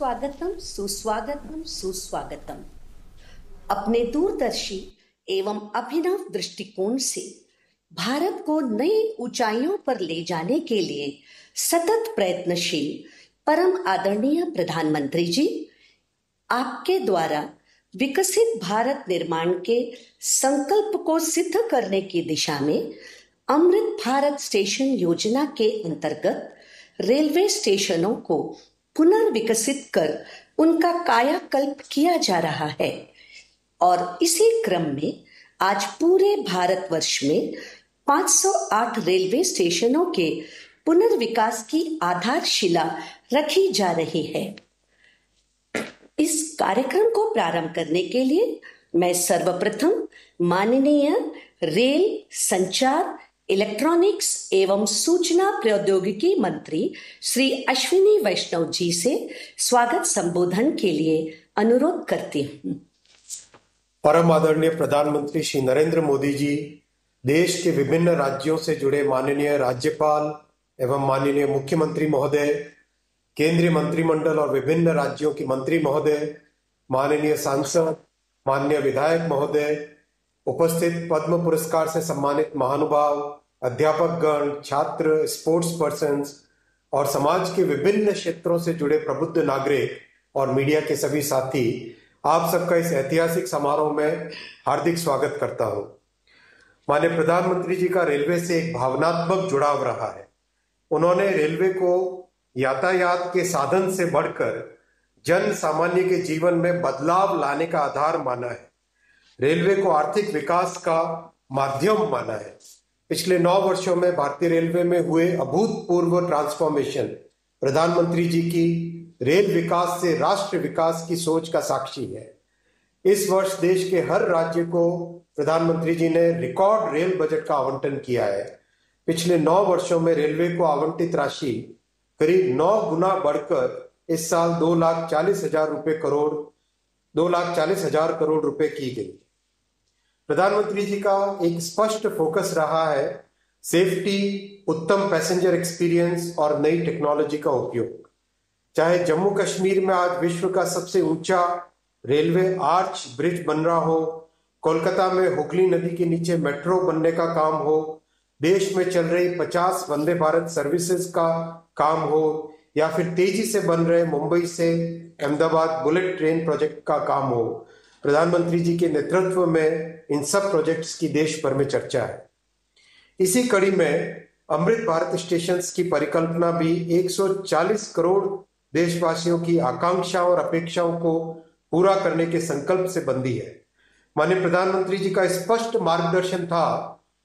सुस्वागतम सुस्वागतम सुस्वागतम। अपने दूरदर्शी एवं अभिनव दृष्टिकोण से भारत को नई ऊंचाइयों पर ले जाने के लिए सतत प्रयत्नशील परम आदरणीय प्रधानमंत्री जी, आपके द्वारा विकसित भारत निर्माण के संकल्प को सिद्ध करने की दिशा में अमृत भारत स्टेशन योजना के अंतर्गत रेलवे स्टेशनों को पुनर्विकसित कर उनका कायाकल्प किया जा रहा है और इसी क्रम में आज पूरे भारतवर्ष में 508 रेलवे स्टेशनों के पुनर्विकास की आधारशिला रखी जा रही है। इस कार्यक्रम को प्रारंभ करने के लिए मैं सर्वप्रथम माननीय रेल संचार इलेक्ट्रॉनिक्स एवं सूचना प्रौद्योगिकी मंत्री श्री अश्विनी वैष्णव जी से स्वागत संबोधन के लिए अनुरोध करती हूँ। परम आदरणीय प्रधानमंत्री श्री नरेंद्र मोदी जी, देश के विभिन्न राज्यों से जुड़े माननीय राज्यपाल एवं माननीय मुख्यमंत्री महोदय, केंद्रीय मंत्रिमंडल और विभिन्न राज्यों की मंत्री महोदय, माननीय सांसद, माननीय विधायक महोदय, उपस्थित पद्म पुरस्कार से सम्मानित महानुभाव, अध्यापक गण, छात्र, स्पोर्ट्स पर्सन्स और समाज के विभिन्न क्षेत्रों से जुड़े प्रबुद्ध नागरिक और मीडिया के सभी साथी, आप सबका इस ऐतिहासिक समारोह में हार्दिक स्वागत करता हूं। माननीय प्रधानमंत्री जी का रेलवे से एक भावनात्मक जुड़ाव रहा है। उन्होंने रेलवे को यातायात के साधन से बढ़कर जन सामान्य के जीवन में बदलाव लाने का आधार माना है। रेलवे को आर्थिक विकास का माध्यम माना है। पिछले 9 वर्षों में भारतीय रेलवे में हुए अभूतपूर्व ट्रांसफॉर्मेशन प्रधानमंत्री जी की रेल विकास से राष्ट्र विकास की सोच का साक्षी है। इस वर्ष देश के हर राज्य को प्रधानमंत्री जी ने रिकॉर्ड रेल बजट का आवंटन किया है। पिछले 9 वर्षों में रेलवे को आवंटित राशि करीब 9 गुना बढ़कर इस साल 2,40,000 करोड़ रुपए की गई। प्रधानमंत्री जी का एक स्पष्ट फोकस रहा है सेफ्टी, उत्तम पैसेंजर एक्सपीरियंस और नई टेक्नोलॉजी का उपयोग। चाहे जम्मू कश्मीर में आज विश्व का सबसे ऊंचा रेलवे आर्च ब्रिज बन रहा हो, कोलकाता में हुगली नदी के नीचे मेट्रो बनने का काम हो, देश में चल रही 50 वंदे भारत सर्विसेज का काम हो, या फिर तेजी से बन रहे मुंबई से अहमदाबाद बुलेट ट्रेन प्रोजेक्ट का काम हो, प्रधानमंत्री जी के नेतृत्व में इन सब प्रोजेक्ट्स की देश भर में चर्चा है। इसी कड़ी में अमृत भारत स्टेशंस की परिकल्पना भी 140 करोड़ देशवासियों की आकांक्षाओं और अपेक्षाओं को पूरा करने के संकल्प से बंधी है। माननीय प्रधानमंत्री जी का स्पष्ट मार्गदर्शन था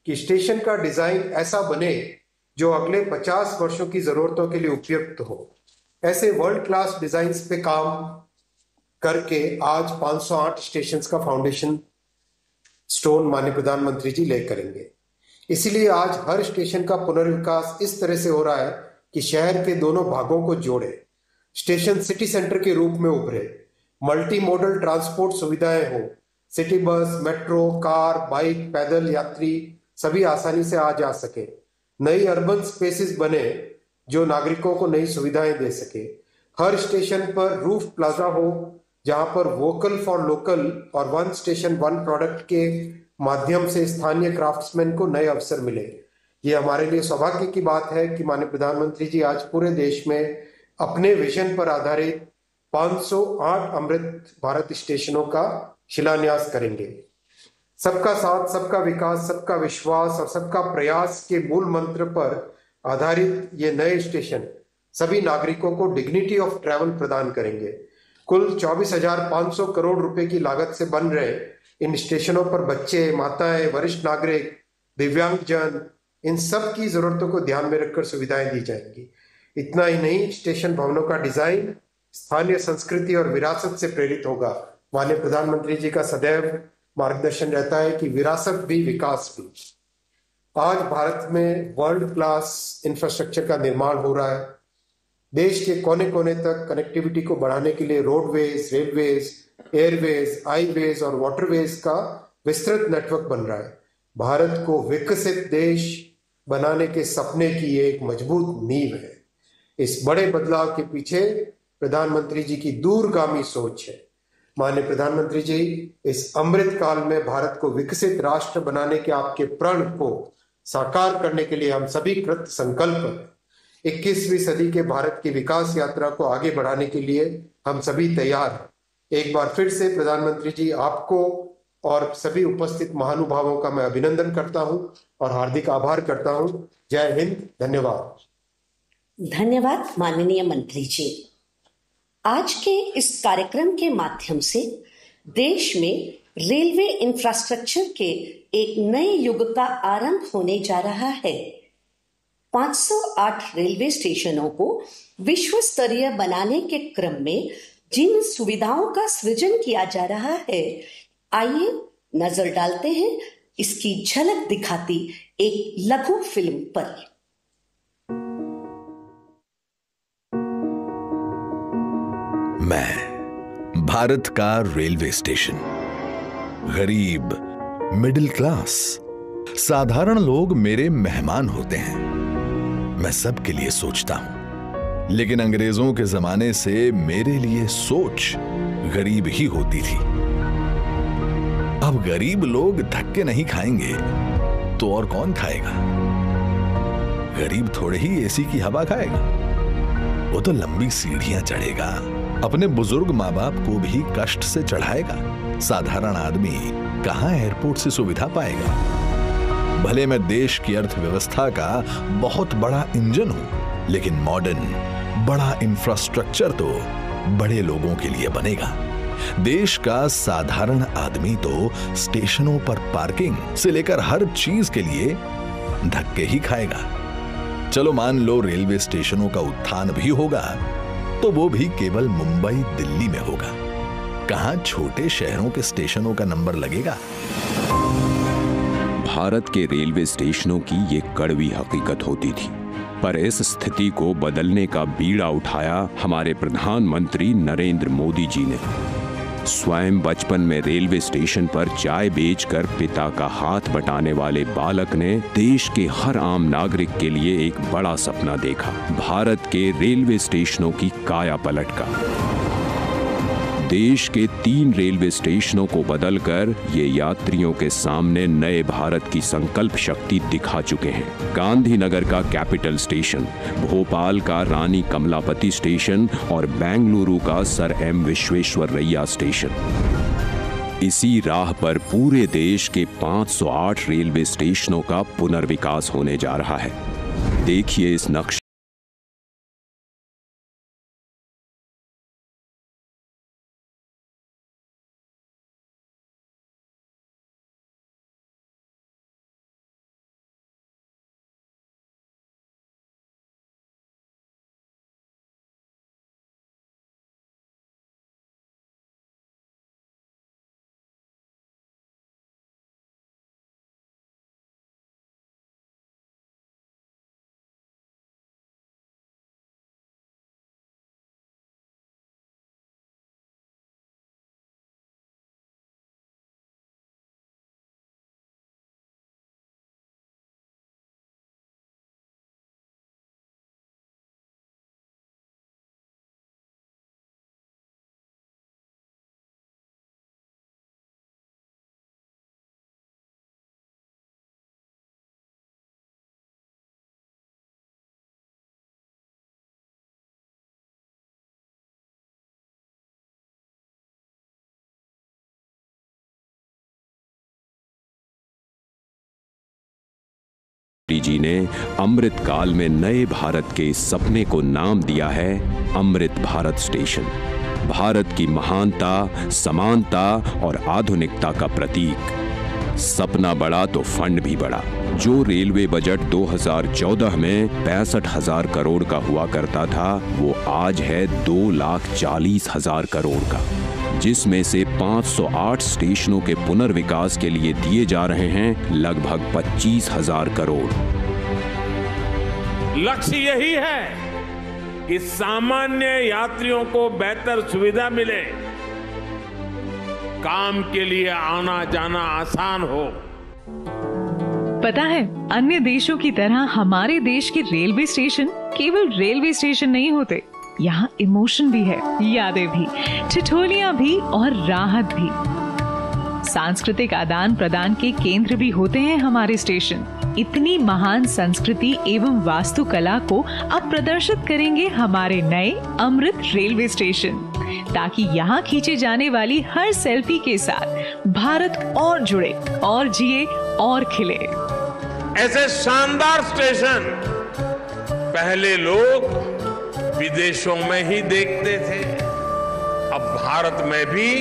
कि स्टेशन का डिजाइन ऐसा बने जो अगले 50 वर्षों की जरूरतों के लिए उपयुक्त हो। ऐसे वर्ल्ड क्लास डिजाइन्स पे काम करके आज 508 स्टेशंस का फाउंडेशन स्टोन माननीय प्रधानमंत्री जी ले करेंगे। इसीलिए आज हर स्टेशन का पुनर्विकास इस तरह से हो रहा है कि शहर के दोनों भागों को जोड़े, स्टेशन सिटी सेंटर के रूप में उभरे, मल्टी मॉडल ट्रांसपोर्ट सुविधाएं हो, city bus, metro, car, bike, पैदल यात्री सभी आसानी से आ जा सके, नई अर्बन स्पेसेस बने जो नागरिकों को नई सुविधाएं दे सके। हर स्टेशन पर रूफ प्लाजा हो जहां पर वोकल फॉर लोकल और वन स्टेशन वन प्रोडक्ट के माध्यम से स्थानीय क्राफ्ट्समैन को नए अवसर मिले। ये हमारे लिए सौभाग्य की बात है कि माननीय प्रधानमंत्री जी आज पूरे देश में अपने विजन पर आधारित 508 अमृत भारत स्टेशनों का शिलान्यास करेंगे। सबका साथ, सबका विकास, सबका विश्वास और सबका प्रयास के मूल मंत्र पर आधारित ये नए स्टेशन सभी नागरिकों को डिग्निटी ऑफ ट्रैवल प्रदान करेंगे। कुल 24,500 करोड़ रुपए की लागत से बन रहे इन स्टेशनों पर बच्चे, माताएं, वरिष्ठ नागरिक, दिव्यांगजन, इन सब की जरूरतों को ध्यान में रखकर सुविधाएं दी जाएंगी। इतना ही नहीं, स्टेशन भवनों का डिजाइन स्थानीय संस्कृति और विरासत से प्रेरित होगा। माननीय प्रधानमंत्री जी का सदैव मार्गदर्शन रहता है कि विरासत भी विकास भी। आज भारत में वर्ल्ड क्लास इंफ्रास्ट्रक्चर का निर्माण हो रहा है। देश के कोने कोने तक कनेक्टिविटी को बढ़ाने के लिए रोडवेज, रेलवेज, एयरवेज, हाईवेज और वाटरवेज का विस्तृत नेटवर्क बन रहा है। भारत को विकसित देश बनाने के सपने की एक मजबूत नींव है। इस बड़े बदलाव के पीछे प्रधानमंत्री जी की दूरगामी सोच है। माननीय प्रधानमंत्री जी, इस अमृत काल में भारत को विकसित राष्ट्र बनाने के आपके प्रण को साकार करने के लिए हम सभी कृत संकल्प हैं। 21वीं सदी के भारत की विकास यात्रा को आगे बढ़ाने के लिए हम सभी तैयार हैं। एक बार फिर से प्रधानमंत्री जी, आपको और सभी उपस्थित महानुभावों का मैं अभिनंदन करता हूं और हार्दिक आभार करता हूं। जय हिंद, धन्यवाद। धन्यवाद माननीय मंत्री जी। आज के इस कार्यक्रम के माध्यम से देश में रेलवे इंफ्रास्ट्रक्चर के एक नए युग का आरंभ होने जा रहा है। 508 रेलवे स्टेशनों को विश्व स्तरीय बनाने के क्रम में जिन सुविधाओं का सृजन किया जा रहा है, आइए नजर डालते हैं इसकी झलक दिखाती एक लघु फिल्म पर। मैं भारत का रेलवे स्टेशन, गरीब, मिडिल क्लास, साधारण लोग मेरे मेहमान होते हैं। मैं सबके लिए सोचता हूं, लेकिन अंग्रेजों के जमाने से मेरे लिए सोच गरीब ही होती थी। अब गरीब लोग धक्के नहीं खाएंगे तो और कौन खाएगा? गरीब थोड़े ही एसी की हवा खाएगा, वो तो लंबी सीढ़ियां चढ़ेगा, अपने बुजुर्ग माँ बाप को भी कष्ट से चढ़ाएगा। साधारण आदमी कहां एयरपोर्ट से सुविधा पाएगा? भले मैं देश की अर्थव्यवस्था का बहुत बड़ा इंजन हूं, लेकिन मॉडर्न बड़ा इंफ्रास्ट्रक्चर तो बड़े लोगों के लिए बनेगा। देश का साधारण आदमी तो स्टेशनों पर पार्किंग से लेकर हर चीज के लिए धक्के ही खाएगा। चलो मान लो रेलवे स्टेशनों का उत्थान भी होगा तो वो भी केवल मुंबई, दिल्ली में होगा। कहां छोटे शहरों के स्टेशनों का नंबर लगेगा? भारत के रेलवे स्टेशनों की ये कड़वी हकीकत होती थी, पर इस स्थिति को बदलने का बीड़ा उठाया हमारे प्रधानमंत्री नरेंद्र मोदी जी ने। स्वयं बचपन में रेलवे स्टेशन पर चाय बेचकर पिता का हाथ बटाने वाले बालक ने देश के हर आम नागरिक के लिए एक बड़ा सपना देखा, भारत के रेलवे स्टेशनों की काया पलट का। देश के 3 रेलवे स्टेशनों को बदलकर ये यात्रियों के सामने नए भारत की संकल्प शक्ति दिखा चुके हैं। गांधीनगर का कैपिटल स्टेशन, भोपाल का रानी कमलापति स्टेशन और बेंगलुरु का सर एम विश्वेश्वरैया स्टेशन। इसी राह पर पूरे देश के 508 रेलवे स्टेशनों का पुनर्विकास होने जा रहा है। देखिए इस नक्शे। जी ने अमृत काल में नए भारत के सपने को नाम दिया है अमृत भारत स्टेशन। भारत की महानता, समानता और आधुनिकता का प्रतीक। सपना बड़ा तो फंड भी बड़ा। जो रेलवे बजट 2014 में 65,000 करोड़ का हुआ करता था, वो आज है 2,40,000 करोड़ का, जिसमें से 508 स्टेशनों के पुनर्विकास के लिए दिए जा रहे हैं लगभग 25,000 करोड़। लक्ष्य यही है कि सामान्य यात्रियों को बेहतर सुविधा मिले, काम के लिए आना जाना आसान हो। पता है, अन्य देशों की तरह हमारे देश के रेलवे स्टेशन केवल रेलवे स्टेशन नहीं होते, यहाँ इमोशन भी है, यादें भी, ठिठोलियां भी और राहत भी। सांस्कृतिक आदान प्रदान के केंद्र भी होते हैं हमारे स्टेशन। इतनी महान संस्कृति एवं वास्तुकला को अब प्रदर्शित करेंगे हमारे नए अमृत रेलवे स्टेशन, ताकि यहाँ खींचे जाने वाली हर सेल्फी के साथ भारत और जुड़े और जिए और खिले। ऐसे शानदार स्टेशन पहले लोग विदेशों में ही देखते थे, अब भारत में भी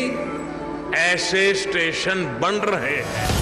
ऐसे स्टेशन बन रहे हैं।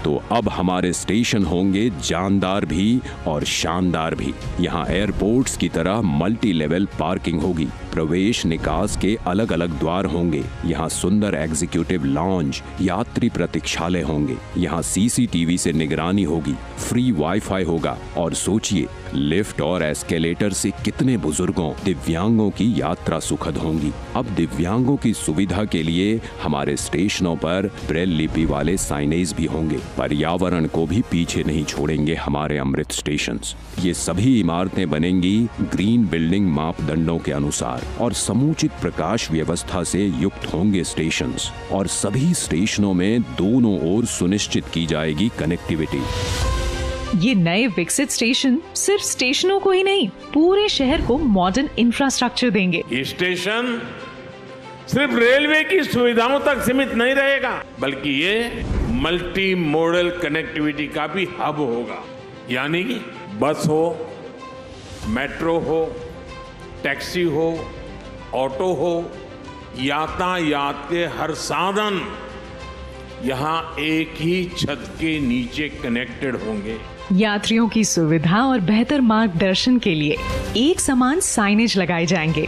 तो अब हमारे स्टेशन होंगे जानदार भी और शानदार भी। यहाँ एयरपोर्ट्स की तरह मल्टी लेवल पार्किंग होगी, प्रवेश निकास के अलग अलग द्वार होंगे। यहाँ सुंदर एग्जीक्यूटिव लॉन्ज, यात्री प्रतीक्षालय होंगे। यहाँ सीसीटीवी से निगरानी होगी, फ्री वाईफाई होगा। और सोचिए, लिफ्ट और एस्केलेटर से कितने बुजुर्गों, दिव्यांगों की यात्रा सुखद होंगी। अब दिव्यांगों की सुविधा के लिए हमारे स्टेशनों पर ब्रेल लिपि वाले साइनेज भी होंगे। पर्यावरण को भी पीछे नहीं छोड़ेंगे हमारे अमृत स्टेशंस। ये सभी इमारतें बनेंगी ग्रीन बिल्डिंग मापदंडों के अनुसार और समुचित प्रकाश व्यवस्था से युक्त होंगे स्टेशंस। और सभी स्टेशनों में दोनों ओर सुनिश्चित की जाएगी कनेक्टिविटी। ये नए विकसित स्टेशन सिर्फ स्टेशनों को ही नहीं, पूरे शहर को मॉडर्न इंफ्रास्ट्रक्चर देंगे। ये स्टेशन सिर्फ रेलवे की सुविधाओं तक सीमित नहीं रहेगा, बल्कि ये मल्टी मॉडल कनेक्टिविटी का भी हब होगा। यानी बस हो, मेट्रो हो, टैक्सी हो, ऑटो हो, यातायात के हर साधन यहाँ एक ही छत के नीचे कनेक्टेड होंगे। यात्रियों की सुविधा और बेहतर मार्गदर्शन के लिए एक समान साइनेज लगाए जाएंगे।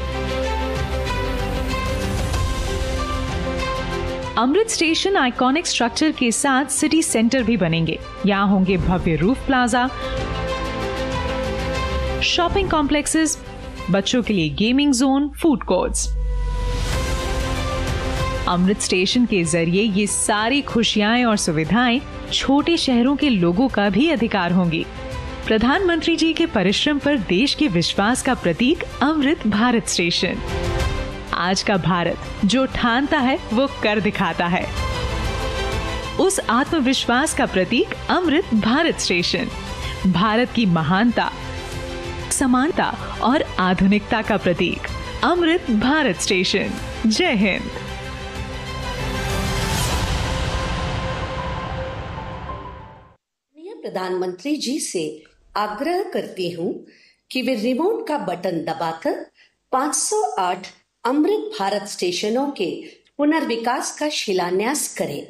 अमृत स्टेशन आइकॉनिक स्ट्रक्चर के साथ सिटी सेंटर भी बनेंगे। यहाँ होंगे भव्य रूफ प्लाजा, शॉपिंग कॉम्प्लेक्सेस, बच्चों के लिए गेमिंग जोन, फूड कोर्ट्स। अमृत स्टेशन के जरिए ये सारी खुशियां और सुविधाएं छोटे शहरों के लोगों का भी अधिकार होंगी। प्रधानमंत्री जी के परिश्रम पर देश के विश्वास का प्रतीक अमृत भारत स्टेशन। आज का भारत जो ठानता है वो कर दिखाता है। उस आत्मविश्वास का प्रतीक अमृत भारत स्टेशन, भारत की महानता, समानता और आधुनिकता का प्रतीक अमृत भारत स्टेशन। जय हिंद। प्रधानमंत्री जी से आग्रह करती हूँ कि वे रिमोट का बटन दबाकर 508 अमृत भारत स्टेशनों के पुनर्विकास का शिलान्यास करें।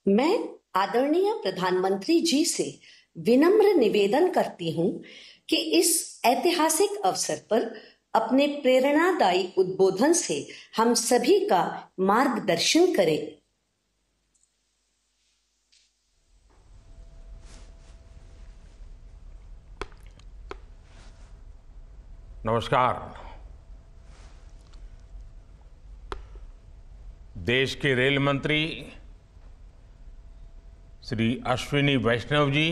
मैं आदरणीय प्रधानमंत्री जी से विनम्र निवेदन करती हूं कि इस ऐतिहासिक अवसर पर अपने प्रेरणादायी उद्बोधन से हम सभी का मार्गदर्शन करें। नमस्कार। देश के रेल मंत्री श्री अश्विनी वैष्णव जी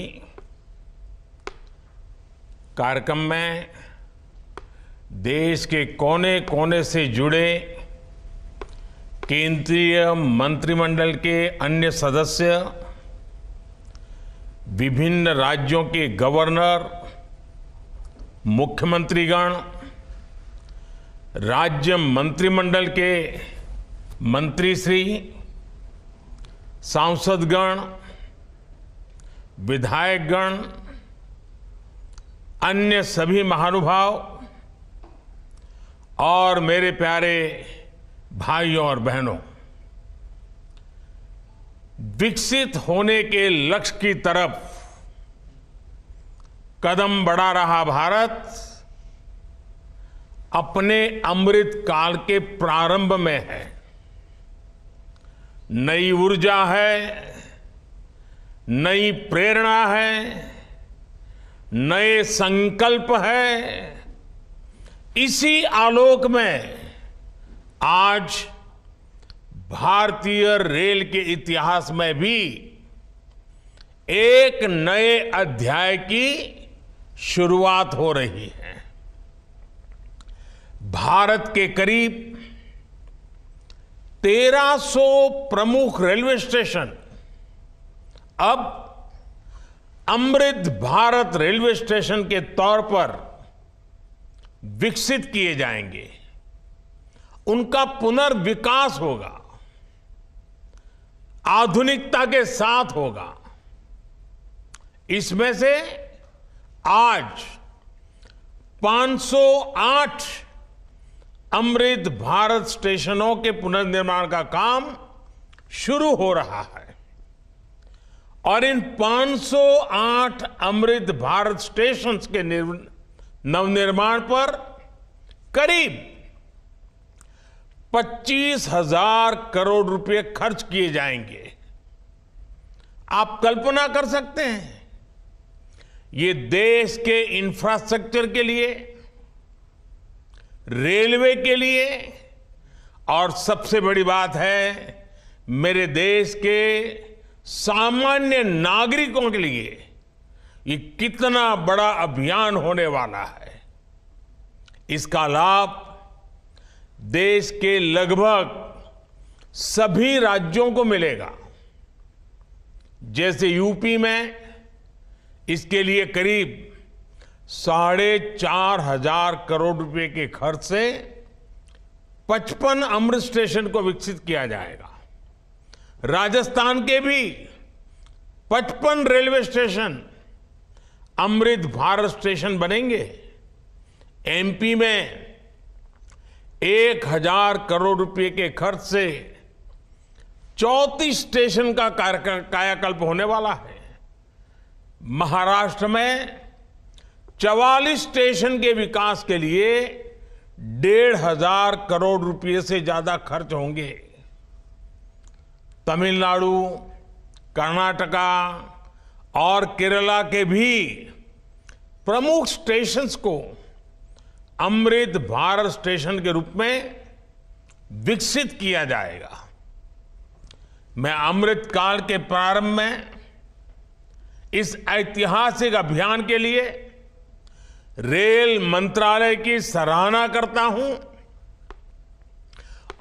कार्यक्रम में देश के कोने कोने से जुड़े केंद्रीय मंत्रिमंडल के अन्य सदस्य, विभिन्न राज्यों के गवर्नर, मुख्यमंत्रीगण, राज्य मंत्रिमंडल के मंत्रीश्री, सांसदगण, विधायकगण, अन्य सभी महानुभाव और मेरे प्यारे भाइयों और बहनों, विकसित होने के लक्ष्य की तरफ कदम बढ़ा रहा भारत अपने अमृत काल के प्रारंभ में है। नई ऊर्जा है, नई प्रेरणा है, नए संकल्प है। इसी आलोक में आज भारतीय रेल के इतिहास में भी एक नए अध्याय की शुरुआत हो रही है। भारत के करीब 1300 प्रमुख रेलवे स्टेशन अब अमृत भारत रेलवे स्टेशन के तौर पर विकसित किए जाएंगे। उनका पुनर्विकास होगा, आधुनिकता के साथ होगा। इसमें से आज 508 अमृत भारत स्टेशनों के पुनर्निर्माण का काम शुरू हो रहा है और इन 508 अमृत भारत स्टेशंस के नवनिर्माण पर करीब 25,000 करोड़ रुपए खर्च किए जाएंगे। आप कल्पना कर सकते हैं, ये देश के इंफ्रास्ट्रक्चर के लिए, रेलवे के लिए और सबसे बड़ी बात है मेरे देश के सामान्य नागरिकों के लिए ये कितना बड़ा अभियान होने वाला है। इसका लाभ देश के लगभग सभी राज्यों को मिलेगा। जैसे यूपी में इसके लिए करीब 4,500 करोड़ रुपए के खर्च से 55 अमृत स्टेशन को विकसित किया जाएगा। राजस्थान के भी 55 railway station Amrit Bharat station बनेंगे। एमपी में 1,000 करोड़ रुपए के खर्च से 34 स्टेशन का कायाकल्प होने वाला है। महाराष्ट्र में 44 स्टेशन के विकास के लिए 1,500 करोड़ रुपए से ज्यादा खर्च होंगे। तमिलनाडु, कर्नाटका और केरला के भी प्रमुख स्टेशंस को अमृत भारत स्टेशन के रूप में विकसित किया जाएगा। मैं अमृत काल के प्रारंभ में इस ऐतिहासिक अभियान के लिए रेल मंत्रालय की सराहना करता हूं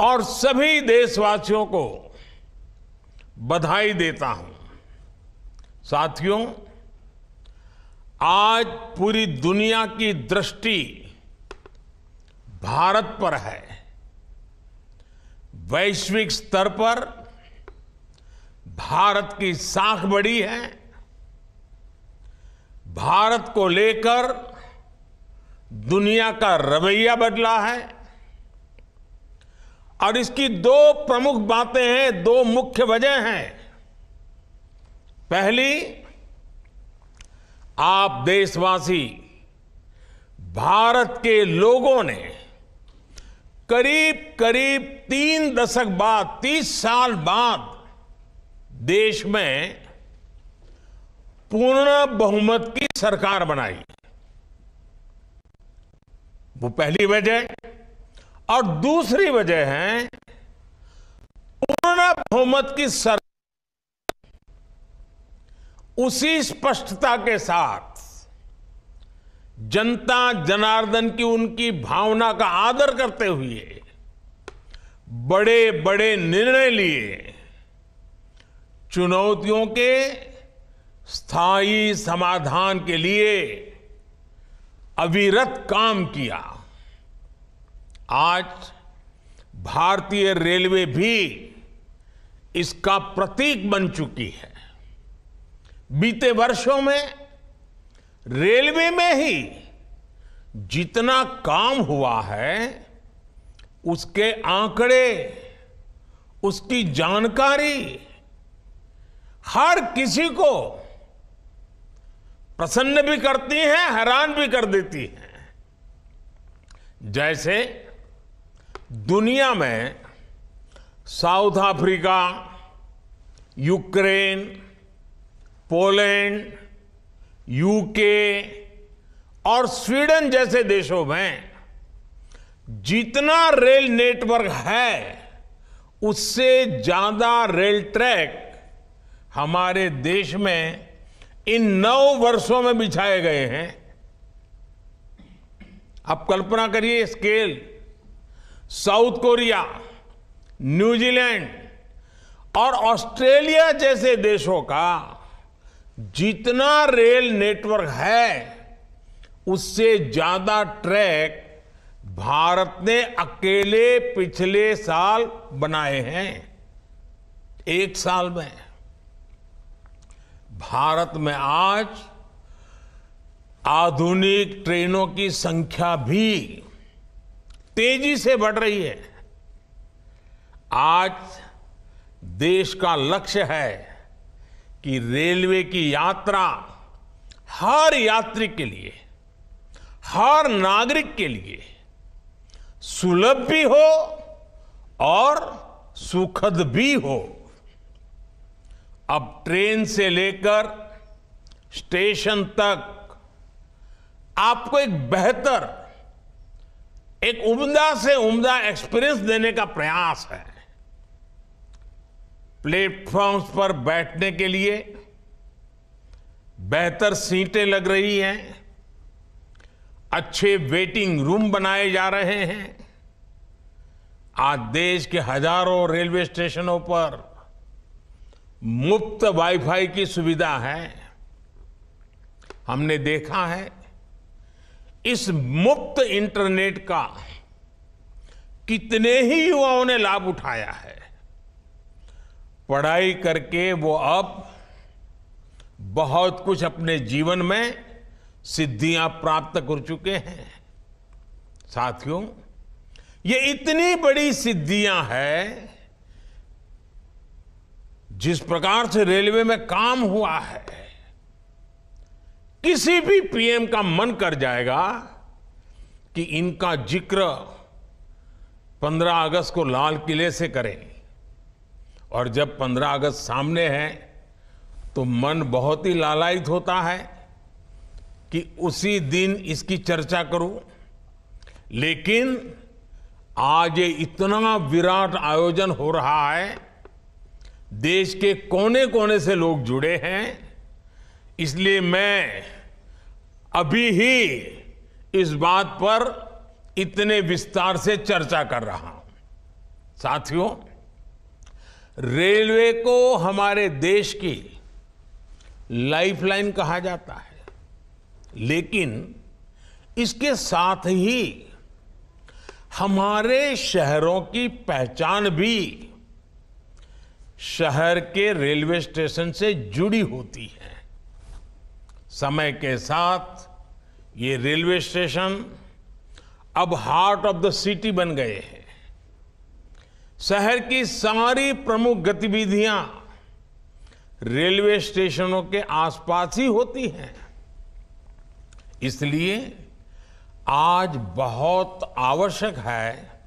और सभी देशवासियों को बधाई देता हूं। साथियों, आज पूरी दुनिया की दृष्टि भारत पर है। वैश्विक स्तर पर भारत की साख बढ़ी है। भारत को लेकर दुनिया का रवैया बदला है और इसकी दो प्रमुख बातें हैं, दो मुख्य वजह हैं। पहली, आप देशवासी, भारत के लोगों ने करीब 3 दशक बाद, 30 साल बाद देश में पूर्ण बहुमत की सरकार बनाई। वो पहली वजह। और दूसरी वजह है पूर्ण बहुमत की सरकार उसी स्पष्टता के साथ जनता जनार्दन की उनकी भावना का आदर करते हुए बड़े बड़े निर्णय लिए, चुनौतियों के स्थायी समाधान के लिए अविरत काम किया। आज भारतीय रेलवे भी इसका प्रतीक बन चुकी है। बीते वर्षों में रेलवे में ही जितना काम हुआ है, उसके आंकड़े, उसकी जानकारी हर किसी को प्रसन्न भी करती हैं, हैरान भी कर देती हैं। जैसे दुनिया में south Africa, Ukraine, Poland, UK और स्वीडन जैसे देशों में जितना रेल नेटवर्क है उससे ज्यादा रेल ट्रैक हमारे देश में इन 9 वर्षों में बिछाए गए हैं। आप कल्पना करिए स्केल। साउथ कोरिया, न्यूजीलैंड और ऑस्ट्रेलिया जैसे देशों का जितना रेल नेटवर्क है उससे ज्यादा ट्रैक भारत ने अकेले पिछले साल बनाए हैं। 1 साल में भारत में आज आधुनिक ट्रेनों की संख्या भी तेजी से बढ़ रही है। आज देश का लक्ष्य है कि रेलवे की यात्रा हर यात्री के लिए, हर नागरिक के लिए सुलभ भी हो और सुखद भी हो। अब ट्रेन से लेकर स्टेशन तक आपको एक बेहतर, एक उम्दा से उम्दा एक्सपीरियंस देने का प्रयास है। प्लेटफॉर्म्स पर बैठने के लिए बेहतर सीटें लग रही हैं, अच्छे वेटिंग रूम बनाए जा रहे हैं। आज देश के हजारों रेलवे स्टेशनों पर मुफ्त वाईफाई की सुविधा है। हमने देखा है इस मुफ्त इंटरनेट का कितने ही युवाओं ने लाभ उठाया है। पढ़ाई करके वो अब बहुत कुछ अपने जीवन में सिद्धियां प्राप्त कर चुके हैं। साथियों, ये इतनी बड़ी सिद्धियां हैं, जिस प्रकार से रेलवे में काम हुआ है, किसी भी पीएम का मन कर जाएगा कि इनका जिक्र 15 अगस्त को लाल किले से करें। और जब 15 अगस्त सामने है तो मन बहुत ही लालायित होता है कि उसी दिन इसकी चर्चा करूं। लेकिन आज ये इतना विराट आयोजन हो रहा है, देश के कोने कोने से लोग जुड़े हैं, इसलिए मैं अभी ही इस बात पर इतने विस्तार से चर्चा कर रहा हूं। साथियों, रेलवे को हमारे देश की लाइफलाइन कहा जाता है, लेकिन इसके साथ ही हमारे शहरों की पहचान भी शहर के रेलवे स्टेशन से जुड़ी होती है। समय के साथ ये रेलवे स्टेशन अब हार्ट ऑफ द सिटी बन गए हैं। शहर की सारी प्रमुख गतिविधियां रेलवे स्टेशनों के आसपास ही होती हैं। इसलिए आज बहुत आवश्यक है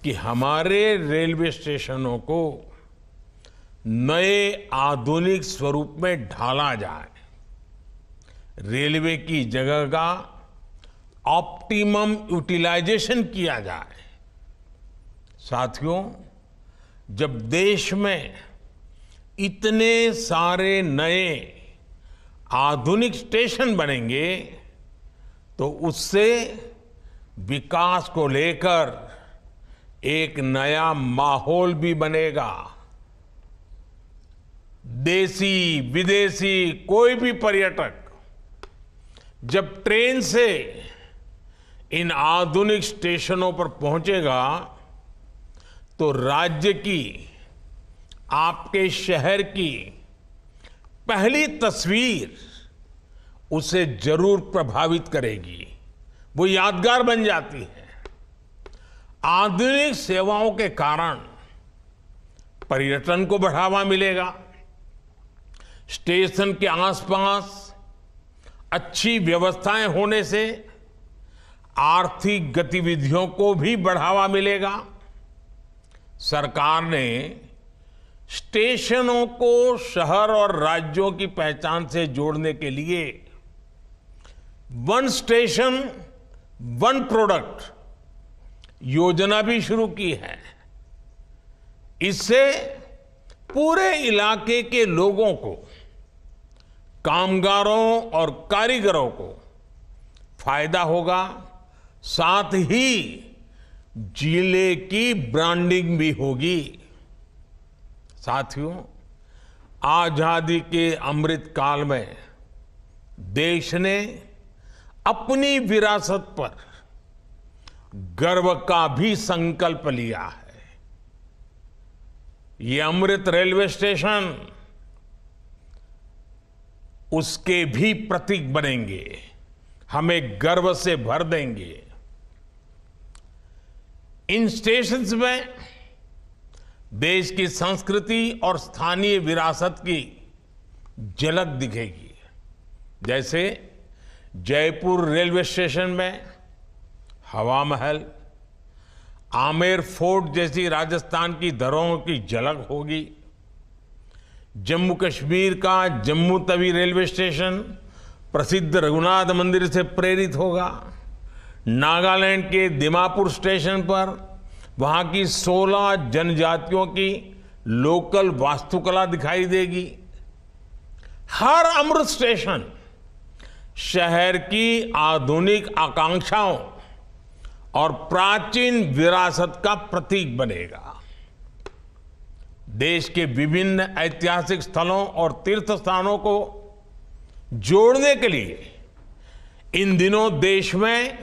कि हमारे रेलवे स्टेशनों को नए आधुनिक स्वरूप में ढाला जाए। रेलवे की जगह का ऑप्टिमम यूटिलाइजेशन किया जाए। साथियों, जब देश में इतने सारे नए आधुनिक स्टेशन बनेंगे तो उससे विकास को लेकर एक नया माहौल भी बनेगा। देसी विदेशी कोई भी पर्यटक जब ट्रेन से इन आधुनिक स्टेशनों पर पहुंचेगा तो राज्य की, आपके शहर की पहली तस्वीर उसे जरूर प्रभावित करेगी, वो यादगार बन जाती है। आधुनिक सेवाओं के कारण पर्यटन को बढ़ावा मिलेगा, स्टेशन के आसपास अच्छी व्यवस्थाएं होने से आर्थिक गतिविधियों को भी बढ़ावा मिलेगा। सरकार ने स्टेशनों को शहर और राज्यों की पहचान से जोड़ने के लिए वन स्टेशन वन प्रोडक्ट योजना भी शुरू की है। इससे पूरे इलाके के लोगों को, कामगारों और कारीगरों को फायदा होगा, साथ ही जिले की ब्रांडिंग भी होगी। साथियों, आजादी के अमृत काल में देश ने अपनी विरासत पर गर्व का भी संकल्प लिया है। ये अमृत रेलवे स्टेशन उसके भी प्रतीक बनेंगे, हमें गर्व से भर देंगे। इन स्टेशंस में देश की संस्कृति और स्थानीय विरासत की झलक दिखेगी। जैसे जयपुर रेलवे स्टेशन में हवा महल, आमेर फोर्ट जैसी राजस्थान की धरोहरों की झलक होगी। जम्मू कश्मीर का जम्मू तवी रेलवे स्टेशन प्रसिद्ध रघुनाथ मंदिर से प्रेरित होगा। नागालैंड के दिमापुर स्टेशन पर वहां की 16 जनजातियों की लोकल वास्तुकला दिखाई देगी। हर अमृत स्टेशन शहर की आधुनिक आकांक्षाओं और प्राचीन विरासत का प्रतीक बनेगा। देश के विभिन्न ऐतिहासिक स्थलों और तीर्थ स्थानों को जोड़ने के लिए इन दिनों देश में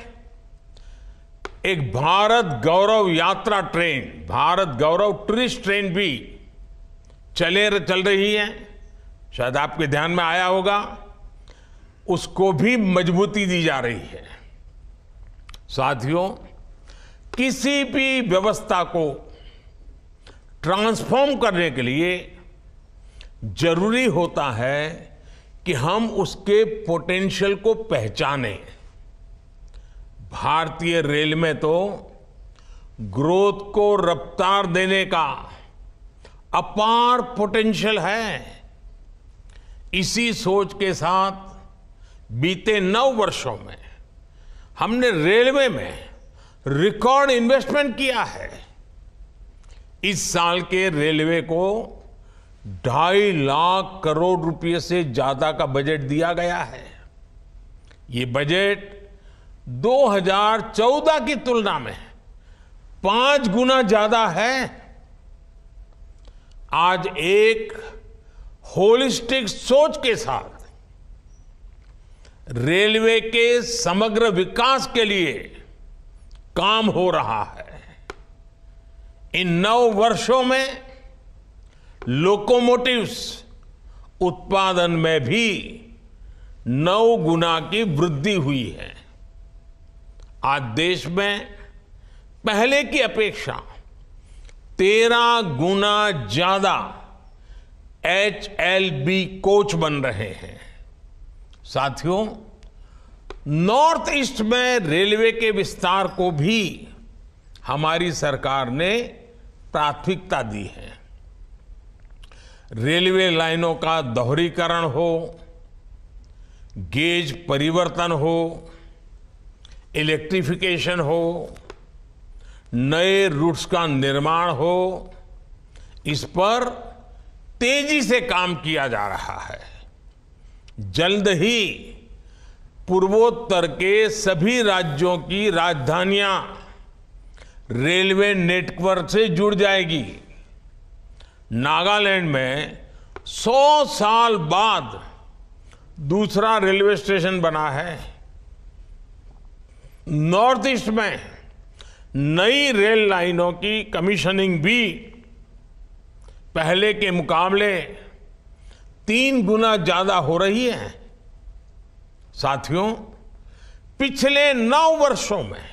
एक भारत गौरव यात्रा ट्रेन, भारत गौरव टूरिस्ट ट्रेन भी चल रही है। शायद आपके ध्यान में आया होगा, उसको भी मजबूती दी जा रही है। साथियों, किसी भी व्यवस्था को ट्रांसफॉर्म करने के लिए जरूरी होता है कि हम उसके पोटेंशियल को पहचानें। भारतीय रेल में तो ग्रोथ को रफ्तार देने का अपार पोटेंशियल है। इसी सोच के साथ बीते 9 वर्षों में हमने रेलवे में रिकॉर्ड इन्वेस्टमेंट किया है। इस साल के रेलवे को 2.5 लाख करोड़ रुपए से ज्यादा का बजट दिया गया है। ये बजट 2014 की तुलना में 5 गुना ज्यादा है। आज एक होलिस्टिक सोच के साथ रेलवे के समग्र विकास के लिए काम हो रहा है। इन 9 वर्षों में लोकोमोटिव्स उत्पादन में भी 9 गुना की वृद्धि हुई है। आज देश में पहले की अपेक्षा 13 गुना ज्यादा HLB कोच बन रहे हैं। साथियों, नॉर्थ ईस्ट में रेलवे के विस्तार को भी हमारी सरकार ने प्राथमिकता दी है। रेलवे लाइनों का दोहरीकरण हो, गेज परिवर्तन हो, इलेक्ट्रिफिकेशन हो, नए रूट्स का निर्माण हो, इस पर तेजी से काम किया जा रहा है। जल्द ही पूर्वोत्तर के सभी राज्यों की राजधानियां रेलवे नेटवर्क से जुड़ जाएगी। नागालैंड में 100 साल बाद दूसरा रेलवे स्टेशन बना है। नॉर्थ ईस्ट में नई रेल लाइनों की कमीशनिंग भी पहले के मुकाबले 3 गुना ज्यादा हो रही है। साथियों, पिछले 9 वर्षों में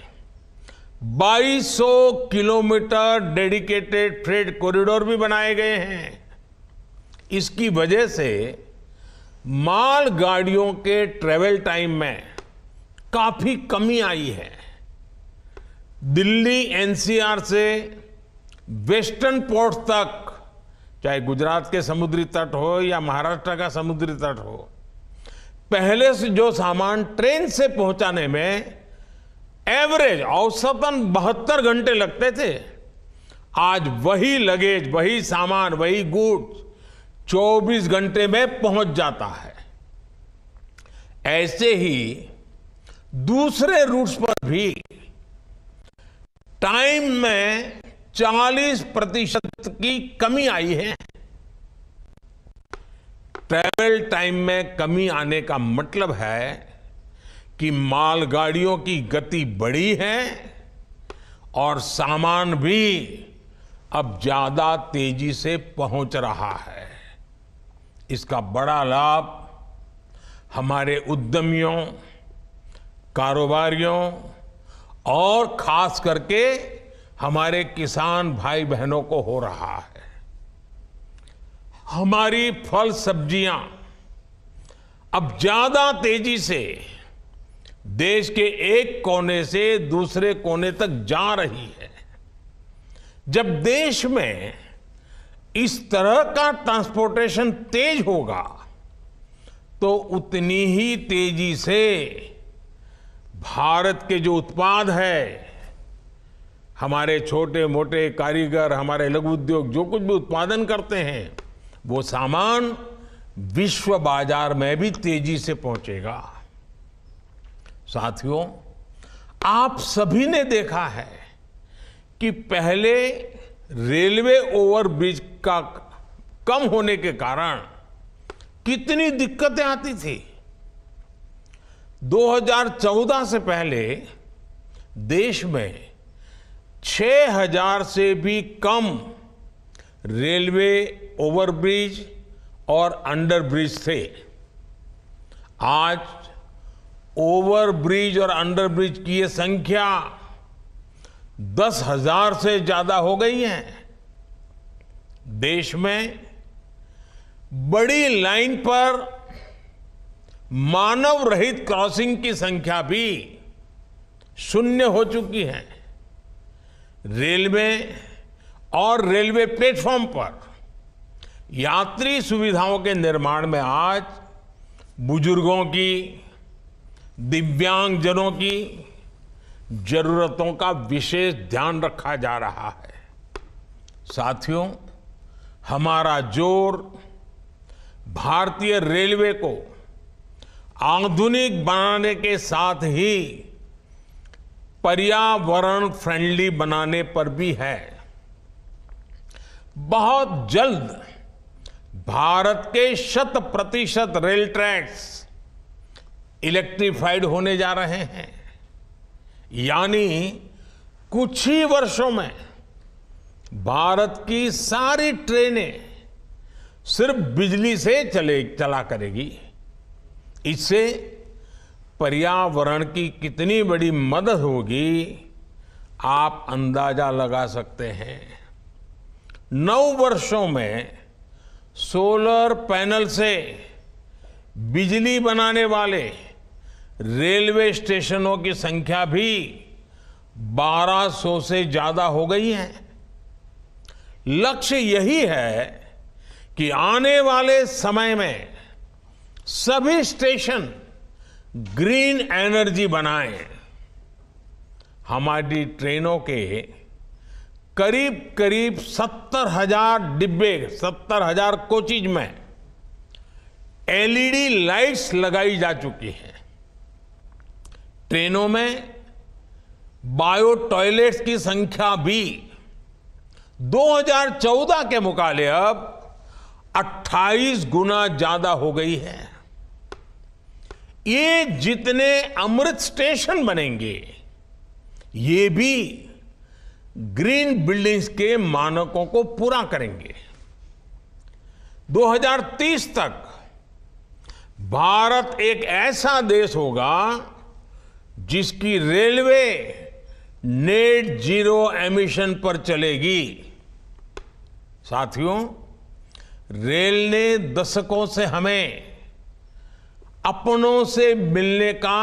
2200 किलोमीटर डेडिकेटेड फ्रेट कॉरिडोर भी बनाए गए हैं। इसकी वजह से माल गाड़ियों के ट्रेवल टाइम में काफी कमी आई है। दिल्ली एनसीआर से वेस्टर्न पोर्ट तक, चाहे गुजरात के समुद्री तट हो या महाराष्ट्र का समुद्री तट हो, पहले से जो सामान ट्रेन से पहुंचाने में एवरेज औसतन 72 घंटे लगते थे, आज वही लगेज, वही सामान, वही गुड्स 24 घंटे में पहुंच जाता है। ऐसे ही दूसरे रूट्स पर भी टाइम में 40% की कमी आई है। ट्रैवल टाइम में कमी आने का मतलब है कि मालगाड़ियों की गति बढ़ी है और सामान भी अब ज्यादा तेजी से पहुंच रहा है। इसका बड़ा लाभ हमारे उद्यमियों, कारोबारियों और खास करके हमारे किसान भाई बहनों को हो रहा है। हमारी फल सब्जियां अब ज्यादा तेजी से देश के एक कोने से दूसरे कोने तक जा रही है। जब देश में इस तरह का ट्रांसपोर्टेशन तेज होगा तो उतनी ही तेजी से भारत के जो उत्पाद है, हमारे छोटे मोटे कारीगर, हमारे लघु उद्योग जो कुछ भी उत्पादन करते हैं, वो सामान विश्व बाजार में भी तेजी से पहुंचेगा। साथियों, आप सभी ने देखा है कि पहले रेलवे ओवरब्रिज का कम होने के कारण कितनी दिक्कतें आती थी। 2014 से पहले देश में 6000 से भी कम रेलवे ओवरब्रिज और अंडरब्रिज थे। आज ओवरब्रिज और अंडरब्रिज की ये संख्या 10,000 से ज्यादा हो गई है। देश में बड़ी लाइन पर मानव रहित क्रॉसिंग की संख्या भी शून्य हो चुकी है। रेलवे और रेलवे प्लेटफॉर्म पर यात्री सुविधाओं के निर्माण में आज बुजुर्गों की, दिव्यांगजनों की जरूरतों का विशेष ध्यान रखा जा रहा है। साथियों, हमारा जोर भारतीय रेलवे को आधुनिक बनाने के साथ ही पर्यावरण फ्रेंडली बनाने पर भी है। बहुत जल्द भारत के 100% रेल ट्रैक्स इलेक्ट्रिफाइड होने जा रहे हैं, यानी कुछ ही वर्षों में भारत की सारी ट्रेनें सिर्फ बिजली से चला करेगी। इससे पर्यावरण की कितनी बड़ी मदद होगी, आप अंदाजा लगा सकते हैं। 9 वर्षों में सोलर पैनल से बिजली बनाने वाले रेलवे स्टेशनों की संख्या भी 1200 से ज्यादा हो गई है। लक्ष्य यही है कि आने वाले समय में सभी स्टेशन ग्रीन एनर्जी बनाएं। हमारी ट्रेनों के करीब करीब 70,000 डिब्बे, 70,000 कोचेज में एलईडी लाइट्स लगाई जा चुकी हैं। ट्रेनों में बायो टॉयलेट्स की संख्या भी 2014 के मुकाबले अब 28 गुना ज्यादा हो गई है। ये जितने अमृत स्टेशन बनेंगे, ये भी ग्रीन बिल्डिंग्स के मानकों को पूरा करेंगे। 2030 तक भारत एक ऐसा देश होगा जिसकी रेलवे नेट जीरो एमिशन पर चलेगी। साथियों, रेल ने दशकों से हमें अपनों से मिलने का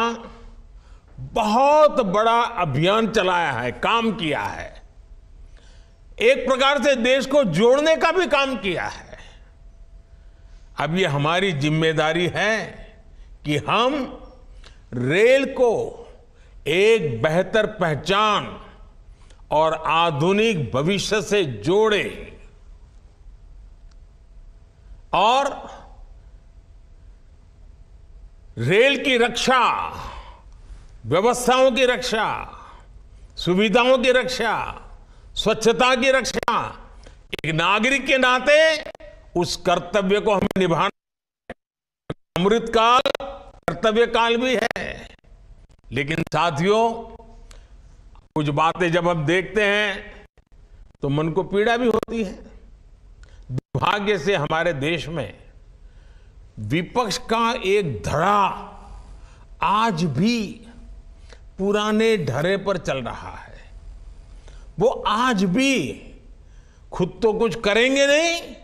बहुत बड़ा अभियान चलाया है, काम किया है। एक प्रकार से देश को जोड़ने का भी काम किया है। अब ये हमारी जिम्मेदारी है कि हम रेल को एक बेहतर पहचान और आधुनिक भविष्य से जोड़ें और रेल की रक्षा, व्यवस्थाओं की रक्षा, सुविधाओं की रक्षा, स्वच्छता की रक्षा, एक नागरिक के नाते उस कर्तव्य को हमें निभाना। अमृत काल कर्तव्य काल भी है। लेकिन साथियों, कुछ बातें जब हम देखते हैं तो मन को पीड़ा भी होती है। दुर्भाग्य से हमारे देश में विपक्ष का एक धड़ा आज भी पुराने ढर्रे पर चल रहा है। वो आज भी खुद तो कुछ करेंगे नहीं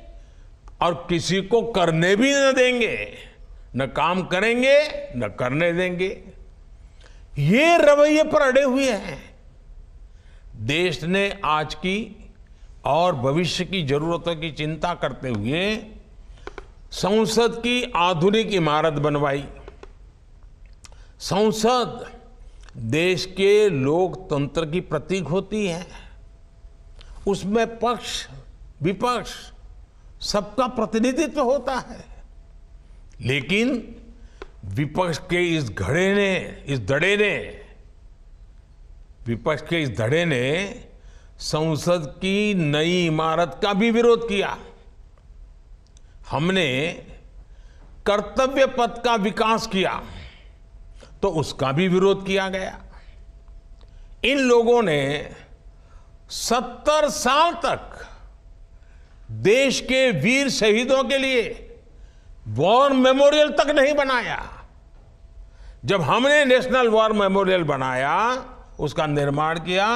और किसी को करने भी न देंगे, न काम करेंगे न करने देंगे। ये रवैये पर अड़े हुए हैं। देश ने आज की और भविष्य की जरूरतों की चिंता करते हुए संसद की आधुनिक इमारत बनवाई। संसद देश के लोकतंत्र की प्रतीक होती है। उसमें पक्ष विपक्ष सबका प्रतिनिधित्व होता है। लेकिन विपक्ष के इस धड़े ने संसद की नई इमारत का भी विरोध किया। हमने कर्तव्य पथ का विकास किया तो उसका भी विरोध किया गया। इन लोगों ने 70 साल तक देश के वीर शहीदों के लिए वॉर मेमोरियल तक नहीं बनाया। जब हमने नेशनल वॉर मेमोरियल बनाया, उसका निर्माण किया,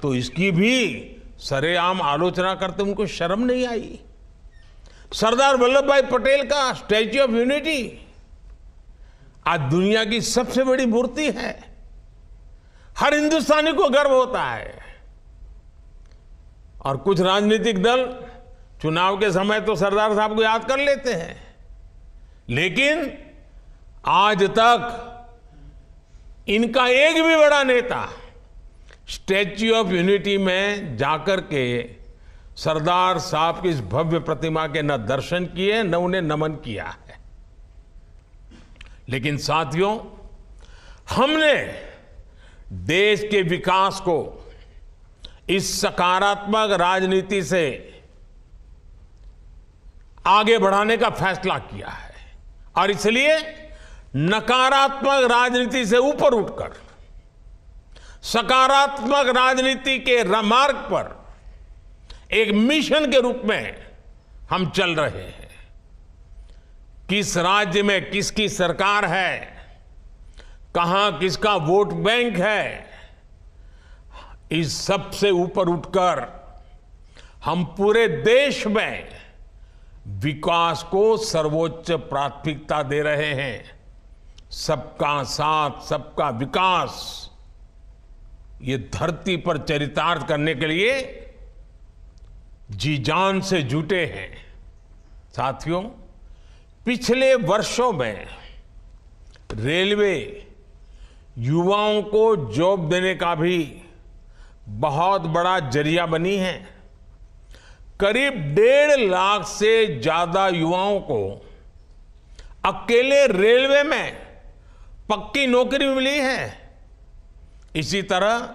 तो इसकी भी सरेआम आलोचना करते उनको शर्म नहीं आई। सरदार वल्लभ भाई पटेल का स्टैच्यू ऑफ यूनिटी आज दुनिया की सबसे बड़ी मूर्ति है। हर हिंदुस्तानी को गर्व होता है। और कुछ राजनीतिक दल चुनाव के समय तो सरदार साहब को याद कर लेते हैं, लेकिन आज तक इनका एक भी बड़ा नेता स्टैच्यू ऑफ यूनिटी में जाकर के सरदार साहब की इस भव्य प्रतिमा के न दर्शन किए न उन्हें नमन किया है। लेकिन साथियों, हमने देश के विकास को इस सकारात्मक राजनीति से आगे बढ़ाने का फैसला किया है और इसलिए नकारात्मक राजनीति से ऊपर उठकर सकारात्मक राजनीति के मार्ग पर एक मिशन के रूप में हम चल रहे हैं। किस राज्य में किसकी सरकार है, कहां किसका वोट बैंक है, इस सब से ऊपर उठकर हम पूरे देश में विकास को सर्वोच्च प्राथमिकता दे रहे हैं। सबका साथ सबका विकास, ये धरती पर चरितार्थ करने के लिए जी जान से जुटे हैं। साथियों, पिछले वर्षों में रेलवे युवाओं को जॉब देने का भी बहुत बड़ा जरिया बनी है। करीब 1.5 लाख से ज्यादा युवाओं को अकेले रेलवे में पक्की नौकरी मिली है। इसी तरह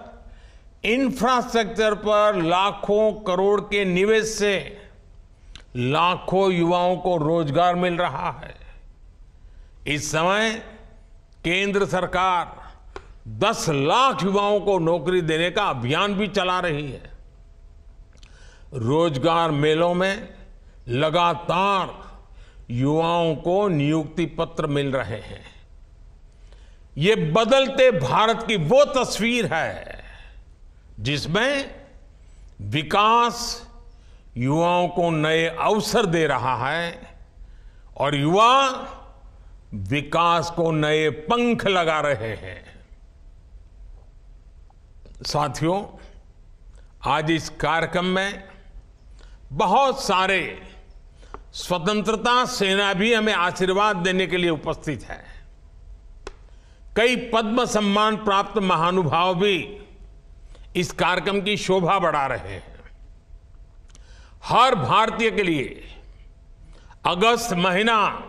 इंफ्रास्ट्रक्चर पर लाखों करोड़ के निवेश से लाखों युवाओं को रोजगार मिल रहा है। इस समय केंद्र सरकार 10 लाख युवाओं को नौकरी देने का अभियान भी चला रही है। रोजगार मेलों में लगातार युवाओं को नियुक्ति पत्र मिल रहे हैं। ये बदलते भारत की वो तस्वीर है जिसमें विकास युवाओं को नए अवसर दे रहा है और युवा विकास को नए पंख लगा रहे हैं। साथियों, आज इस कार्यक्रम में बहुत सारे स्वतंत्रता सेना भी हमें आशीर्वाद देने के लिए उपस्थित है। कई पद्म सम्मान प्राप्त महानुभाव भी इस कार्यक्रम की शोभा बढ़ा रहे हैं। हर भारतीय के लिए अगस्त महीना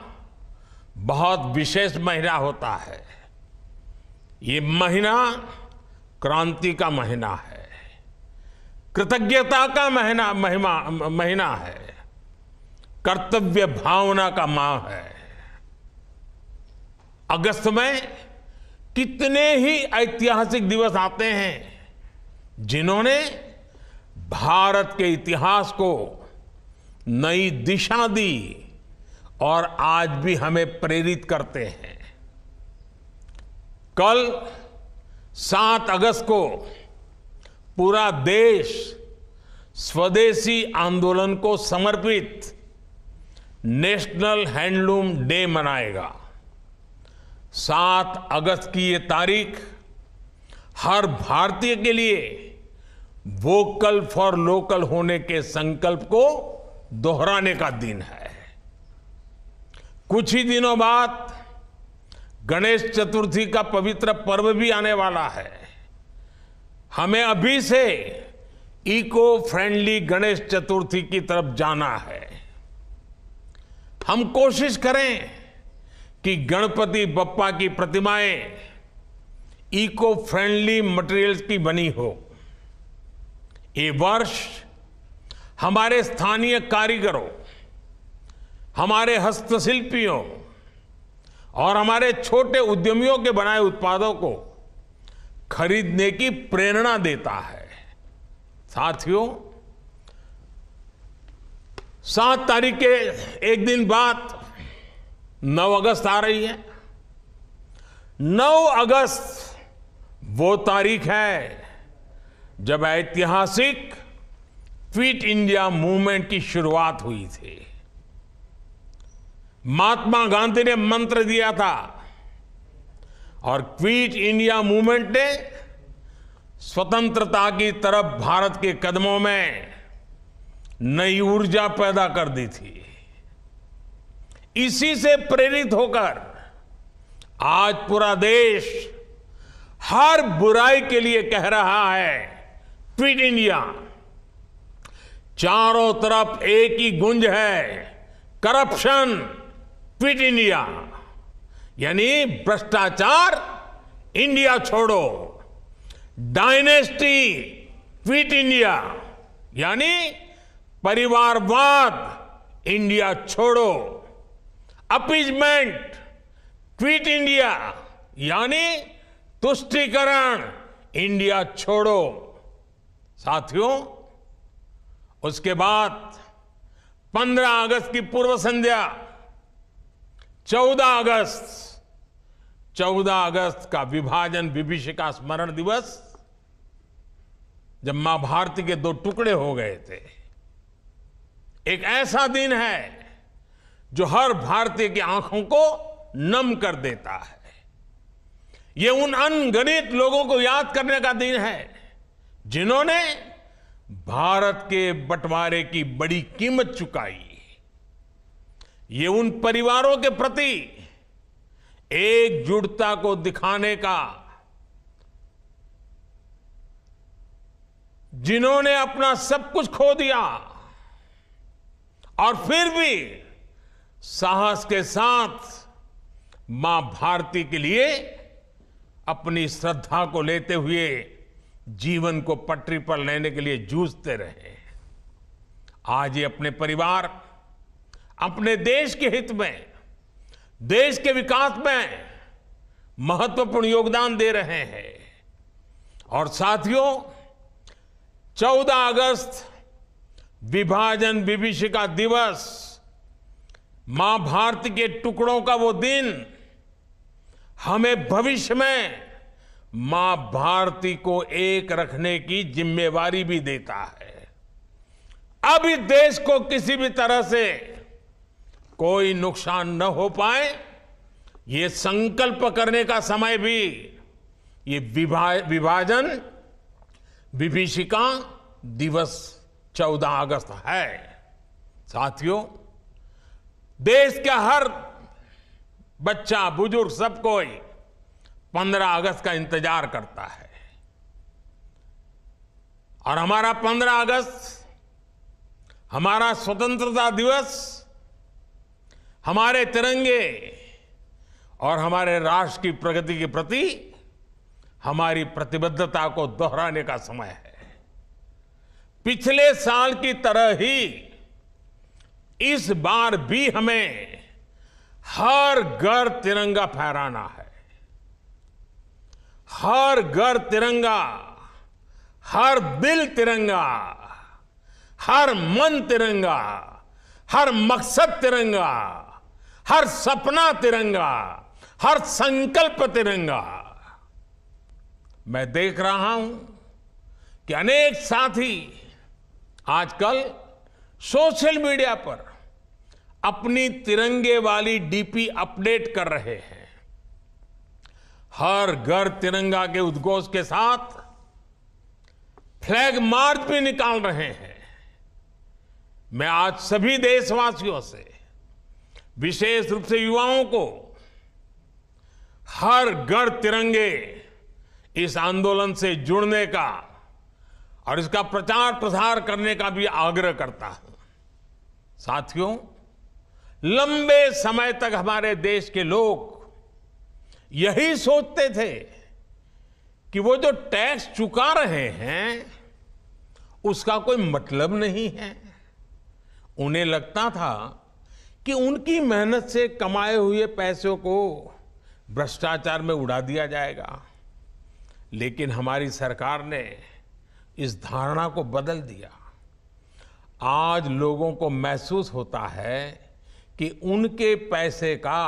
बहुत विशेष महीना होता है। ये महीना क्रांति का महीना है, कृतज्ञता का महीना है, कर्तव्य भावना का माह है। अगस्त में कितने ही ऐतिहासिक दिवस आते हैं जिन्होंने भारत के इतिहास को नई दिशा दी और आज भी हमें प्रेरित करते हैं। कल 7 अगस्त को पूरा देश स्वदेशी आंदोलन को समर्पित नेशनल हैंडलूम डे मनाएगा। 7 अगस्त की ये तारीख हर भारतीय के लिए वोकल फॉर लोकल होने के संकल्प को दोहराने का दिन है। कुछ ही दिनों बाद गणेश चतुर्थी का पवित्र पर्व भी आने वाला है। हमें अभी से इको फ्रेंडली गणेश चतुर्थी की तरफ जाना है। हम कोशिश करें कि गणपति बप्पा की प्रतिमाएं इको फ्रेंडली मटेरियल्स की बनी हो। ये वर्ष हमारे स्थानीय कारीगरों, हमारे हस्तशिल्पियों और हमारे छोटे उद्यमियों के बनाए उत्पादों को खरीदने की प्रेरणा देता है। साथियों, 7 तारीख के एक दिन बाद 9 अगस्त आ रही है। 9 अगस्त वो तारीख है जब ऐतिहासिक क्विट इंडिया मूवमेंट की शुरुआत हुई थी। महात्मा गांधी ने मंत्र दिया था और क्विट इंडिया मूवमेंट ने स्वतंत्रता की तरफ भारत के कदमों में नई ऊर्जा पैदा कर दी थी। इसी से प्रेरित होकर आज पूरा देश हर बुराई के लिए कह रहा है क्विट इंडिया। चारों तरफ एक ही गूंज है, करप्शन क्विट इंडिया, यानी भ्रष्टाचार इंडिया छोड़ो, डायनेस्टी क्विट इंडिया, यानी परिवारवाद इंडिया छोड़ो, अपीजमेंट क्विट इंडिया, यानी तुष्टीकरण इंडिया छोड़ो। साथियों, उसके बाद 15 अगस्त की पूर्व संध्या 14 अगस्त का विभाजन विभीषिका स्मरण दिवस, जब मां भारती के 2 टुकड़े हो गए थे। एक ऐसा दिन है जो हर भारतीय की आंखों को नम कर देता है। ये उन अनगिनत लोगों को याद करने का दिन है जिन्होंने भारत के बंटवारे की बड़ी कीमत चुकाई। ये उन परिवारों के प्रति एकजुटता को दिखाने का, जिन्होंने अपना सब कुछ खो दिया और फिर भी साहस के साथ मां भारती के लिए अपनी श्रद्धा को लेते हुए जीवन को पटरी पर लेने के लिए जूझते रहे। आज ये अपने परिवार, अपने देश के हित में, देश के विकास में महत्वपूर्ण योगदान दे रहे हैं। और साथियों, 14 अगस्त विभाजन विभीषिका दिवस, मां भारती के टुकड़ों का वो दिन हमें भविष्य में मां भारती को एक रखने की जिम्मेवारी भी देता है। अब इस देश को किसी भी तरह से कोई नुकसान न हो पाए, ये संकल्प करने का समय भी ये विभाजन विभीषिका दिवस 14 अगस्त है। साथियों, देश का हर बच्चा, बुजुर्ग, सब कोई 15 अगस्त का इंतजार करता है। और हमारा 15 अगस्त, हमारा स्वतंत्रता दिवस, हमारे तिरंगे और हमारे राष्ट्र की प्रगति के प्रति हमारी प्रतिबद्धता को दोहराने का समय है। पिछले साल की तरह ही इस बार भी हमें हर घर तिरंगा फहराना है। हर घर तिरंगा, हर दिल तिरंगा, हर मन तिरंगा, हर मकसद तिरंगा, हर सपना तिरंगा, हर संकल्प तिरंगा। मैं देख रहा हूं कि अनेक साथी आजकल सोशल मीडिया पर अपनी तिरंगे वाली डीपी अपडेट कर रहे हैं। हर घर तिरंगा के उद्घोष के साथ फ्लैग मार्च भी निकाल रहे हैं। मैं आज सभी देशवासियों से, विशेष रूप से युवाओं को, हर घर तिरंगे इस आंदोलन से जुड़ने का और इसका प्रचार प्रसार करने का भी आग्रह करता हूं। साथियों, लंबे समय तक हमारे देश के लोग यही सोचते थे कि वो जो टैक्स चुका रहे हैं उसका कोई मतलब नहीं है। उन्हें लगता था कि उनकी मेहनत से कमाए हुए पैसों को भ्रष्टाचार में उड़ा दिया जाएगा। लेकिन हमारी सरकार ने इस धारणा को बदल दिया। आज लोगों को महसूस होता है कि उनके पैसे का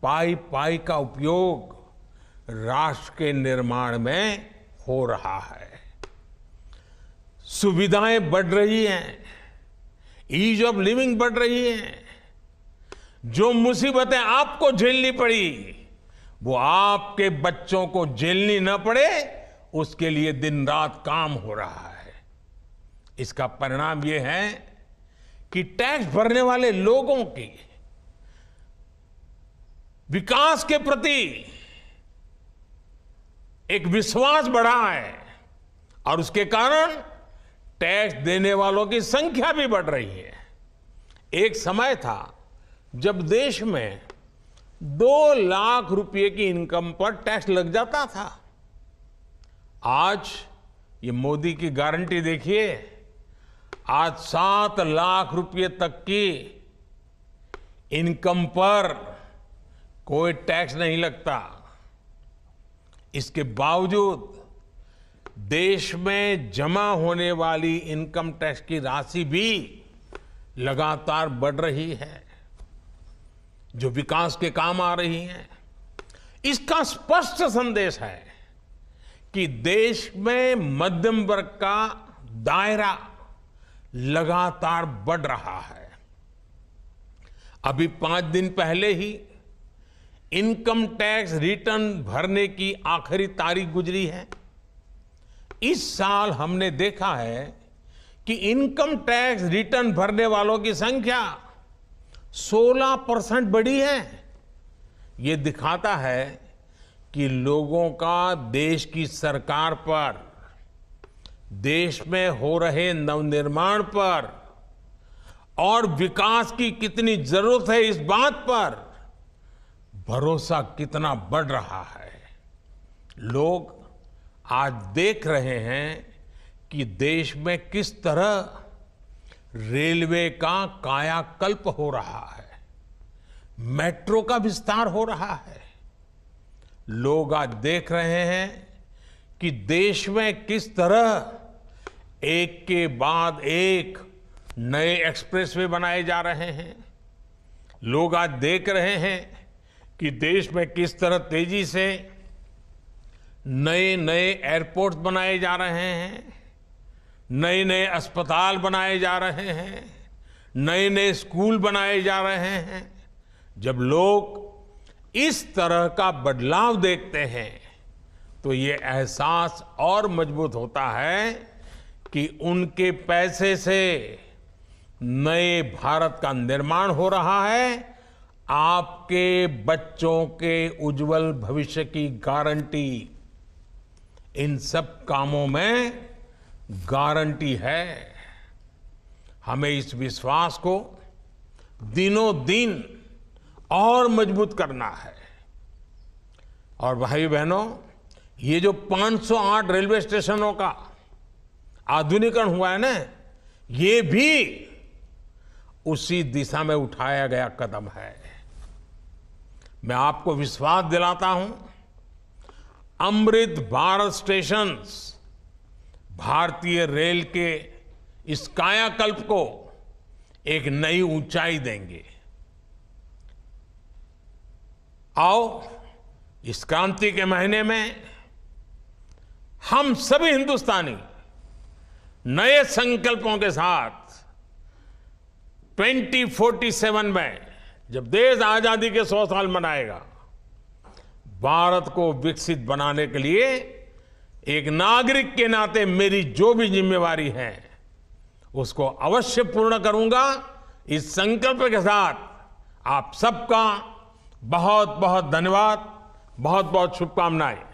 पाई पाई का उपयोग राष्ट्र के निर्माण में हो रहा है। सुविधाएं बढ़ रही हैं, ईज ऑफ लिविंग बढ़ रही है। जो मुसीबतें आपको झेलनी पड़ी वो आपके बच्चों को झेलनी न पड़े, उसके लिए दिन रात काम हो रहा है। इसका परिणाम यह है कि टैक्स भरने वाले लोगों की विकास के प्रति एक विश्वास बढ़ा है और उसके कारण टैक्स देने वालों की संख्या भी बढ़ रही है। एक समय था जब देश में 2 लाख रुपए की इनकम पर टैक्स लग जाता था। आज ये मोदी की गारंटी देखिए, आज 7 लाख रुपए तक की इनकम पर कोई टैक्स नहीं लगता। इसके बावजूद देश में जमा होने वाली इनकम टैक्स की राशि भी लगातार बढ़ रही है, जो विकास के काम आ रही है। इसका स्पष्ट संदेश है कि देश में मध्यम वर्ग का दायरा लगातार बढ़ रहा है। अभी 5 दिन पहले ही इनकम टैक्स रिटर्न भरने की आखिरी तारीख गुजरी है। इस साल हमने देखा है कि इनकम टैक्स रिटर्न भरने वालों की संख्या 16% बढ़ी है। ये दिखाता है कि लोगों का देश की सरकार पर, देश में हो रहे नवनिर्माण पर और विकास की कितनी जरूरत है, इस बात पर भरोसा कितना बढ़ रहा है। लोग आज देख रहे हैं कि देश में किस तरह रेलवे का कायाकल्प हो रहा है, मेट्रो का विस्तार हो रहा है। लोग आज देख रहे हैं कि देश में किस तरह एक के बाद एक नए एक्सप्रेसवे बनाए जा रहे हैं। लोग आज देख रहे हैं कि देश में किस तरह तेजी से नए नए एयरपोर्ट बनाए जा रहे हैं, नए नए अस्पताल बनाए जा रहे हैं, नए नए स्कूल बनाए जा रहे हैं। जब लोग इस तरह का बदलाव देखते हैं तो ये एहसास और मजबूत होता है कि उनके पैसे से नए भारत का निर्माण हो रहा है, आपके बच्चों के उज्जवल भविष्य की गारंटी। इन सब कामों में गारंटी है। हमें इस विश्वास को दिनों दिन और मजबूत करना है। और भाई बहनों, ये जो 508 रेलवे स्टेशनों का आधुनिकीकरण हुआ है ना, ये भी उसी दिशा में उठाया गया कदम है। मैं आपको विश्वास दिलाता हूं, अमृत भारत स्टेशंस भारतीय रेल के इस कायाकल्प को एक नई ऊंचाई देंगे। आओ, इस क्रांति के महीने में हम सभी हिंदुस्तानी नए संकल्पों के साथ 2047 में, जब देश आजादी के 100 साल मनाएगा, भारत को विकसित बनाने के लिए एक नागरिक के नाते मेरी जो भी जिम्मेवारी है उसको अवश्य पूर्ण करूंगा। इस संकल्प के साथ आप सबका बहुत बहुत धन्यवाद, बहुत बहुत शुभकामनाएं।